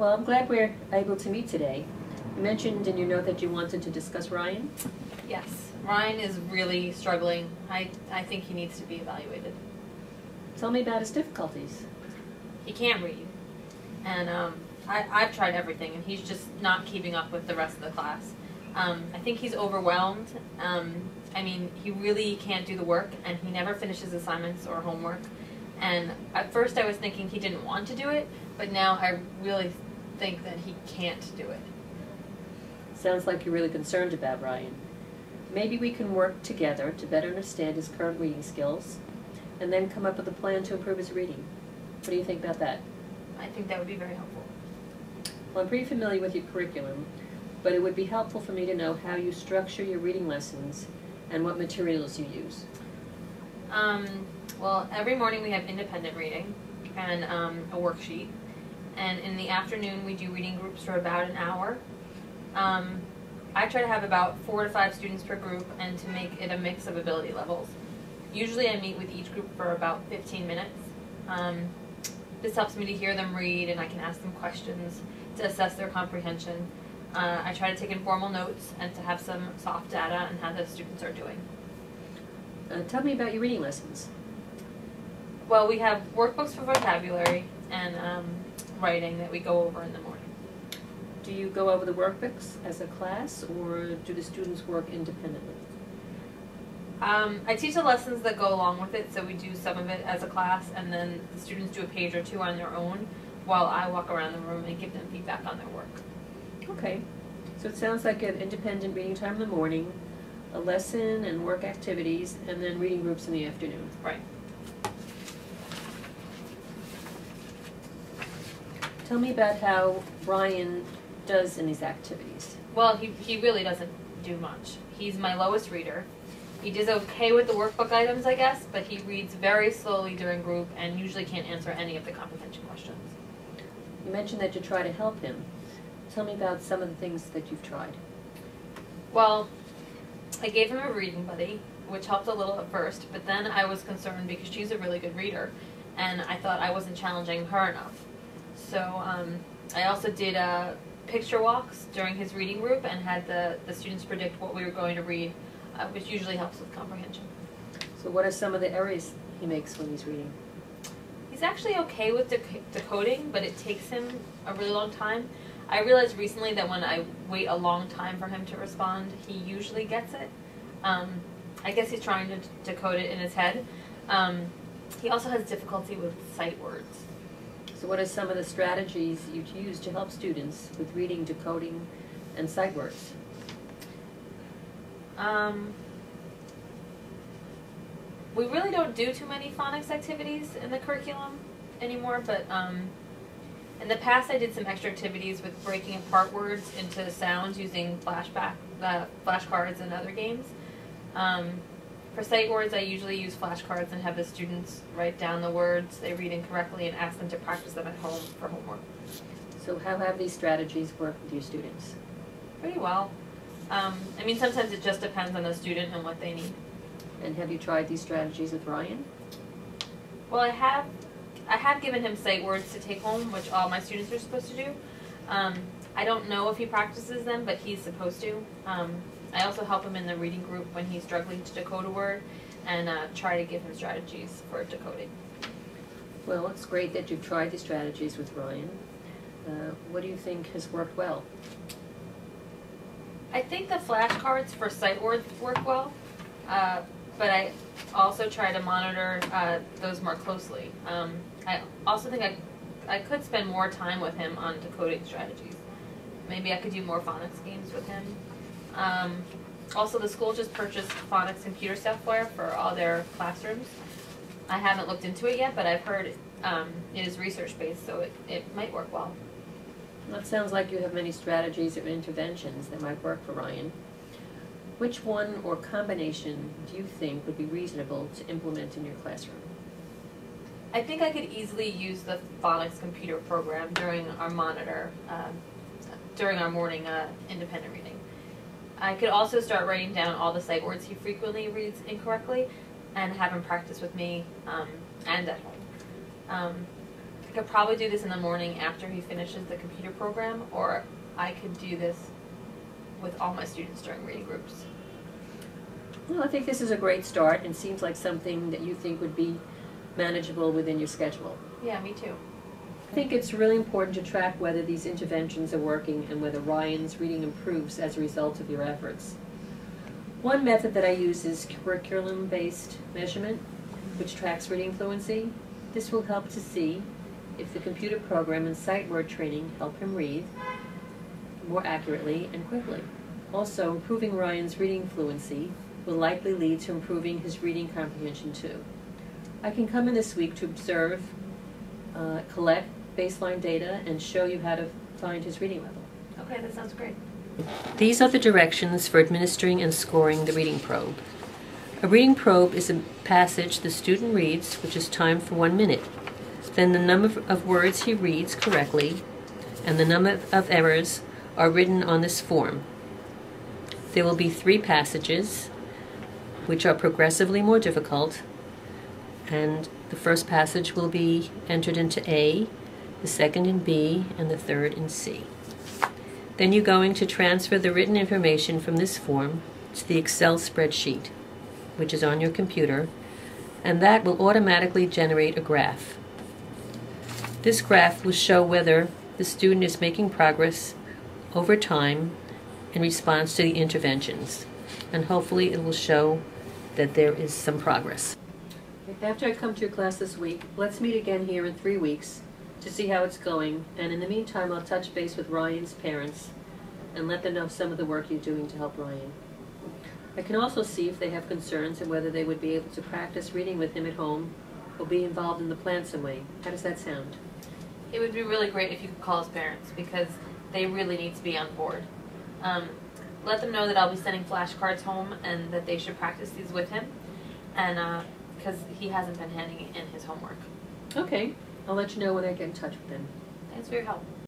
Well, I'm glad we're able to meet today. You mentioned in your note that you wanted to discuss Ryan. Yes, Ryan is really struggling. I think he needs to be evaluated. Tell me about his difficulties. He can't read, and I've tried everything, and he's just not keeping up with the rest of the class. I think he's overwhelmed. I mean, he really can't do the work, and he never finishes assignments or homework. And at first I was thinking he didn't want to do it, but now I really think that he can't do it. Sounds like you're really concerned about Ryan. Maybe we can work together to better understand his current reading skills and then come up with a plan to improve his reading. What do you think about that? I think that would be very helpful. Well, I'm pretty familiar with your curriculum, but it would be helpful for me to know how you structure your reading lessons and what materials you use. Well, every morning we have independent reading and a worksheet, and in the afternoon we do reading groups for about an hour. I try to have about 4 to 5 students per group and to make it a mix of ability levels. Usually I meet with each group for about 15 minutes. This helps me to hear them read, and I can ask them questions to assess their comprehension. I try to take informal notes and to have some soft data on how the students are doing. Tell me about your reading lessons. Well, we have workbooks for vocabulary and writing that we go over in the morning. Do you go over the workbooks as a class, or do the students work independently? I teach the lessons that go along with it, so we do some of it as a class, and then the students do a page or two on their own while I walk around the room and give them feedback on their work. Okay, so it sounds like an independent reading time in the morning, a lesson and work activities, and then reading groups in the afternoon. Right. Tell me about how Ryan does in these activities. Well, he really doesn't do much. He's my lowest reader. He does okay with the workbook items, I guess, but he reads very slowly during group and usually can't answer any of the comprehension questions. You mentioned that you try to help him. Tell me about some of the things that you've tried. Well, I gave him a reading buddy, which helped a little at first, but then I was concerned because she's a really good reader, and I thought I wasn't challenging her enough. So I also did picture walks during his reading group and had the students predict what we were going to read, which usually helps with comprehension. So what are some of the errors he makes when he's reading? He's actually okay with decoding, but it takes him a really long time. I realized recently that when I wait a long time for him to respond, he usually gets it. I guess he's trying to decode it in his head. He also has difficulty with sight words. So what are some of the strategies you use to help students with reading, decoding, and sight words? We really don't do too many phonics activities in the curriculum anymore, but in the past I did some extra activities with breaking apart words into sounds using flashcards and other games. For sight words, I usually use flashcards and have the students write down the words they read incorrectly and ask them to practice them at home for homework. So how have these strategies worked with your students? Pretty well. I mean, sometimes it just depends on the student and what they need. And have you tried these strategies with Ryan? Well, I have given him sight words to take home, which all my students are supposed to do. I don't know if he practices them, but he's supposed to. I also help him in the reading group when he's struggling to decode a word and try to give him strategies for decoding. Well, it's great that you've tried these strategies with Ryan. What do you think has worked well? I think the flashcards for sight words work well, but I also try to monitor those more closely. I also think I could spend more time with him on decoding strategies. Maybe I could do more phonics games with him. Also, the school just purchased phonics computer software for all their classrooms. I haven't looked into it yet, but I've heard it is research-based, so it might work well. That sounds like you have many strategies or interventions that might work for Ryan. Which one or combination do you think would be reasonable to implement in your classroom? I think I could easily use the phonics computer program during our monitor, during our morning independent reading. I could also start writing down all the sight words he frequently reads incorrectly and have him practice with me and at home. I could probably do this in the morning after he finishes the computer program, or I could do this with all my students during reading groups. Well, I think this is a great start and seems like something that you think would be manageable within your schedule. Yeah, me too. I think it's really important to track whether these interventions are working and whether Ryan's reading improves as a result of your efforts. One method that I use is curriculum-based measurement, which tracks reading fluency. This will help to see if the computer program and sight word training help him read more accurately and quickly. Also, improving Ryan's reading fluency will likely lead to improving his reading comprehension too. I can come in this week to observe, collect baseline data, and show you how to find his reading level. Okay, that sounds great. These are the directions for administering and scoring the reading probe. A reading probe is a passage the student reads, which is timed for 1 minute. Then the number of words he reads correctly and the number of errors are written on this form. There will be 3 passages, which are progressively more difficult, and the first passage will be entered into A, the second in B, and the third in C. Then you're going to transfer the written information from this form to the Excel spreadsheet, which is on your computer, and that will automatically generate a graph. This graph will show whether the student is making progress over time in response to the interventions, and hopefully it will show that there is some progress. After I come to your class this week, let's meet again here in 3 weeks to see how it's going, and in the meantime I'll touch base with Ryan's parents and let them know some of the work you're doing to help Ryan. I can also see if they have concerns and whether they would be able to practice reading with him at home or be involved in the plan some way. How does that sound? It would be really great if you could call his parents, because they really need to be on board. Let them know that I'll be sending flashcards home and that they should practice these with him, and because he hasn't been handing in his homework. Okay, I'll let you know when I get in touch with them. Thanks for your help.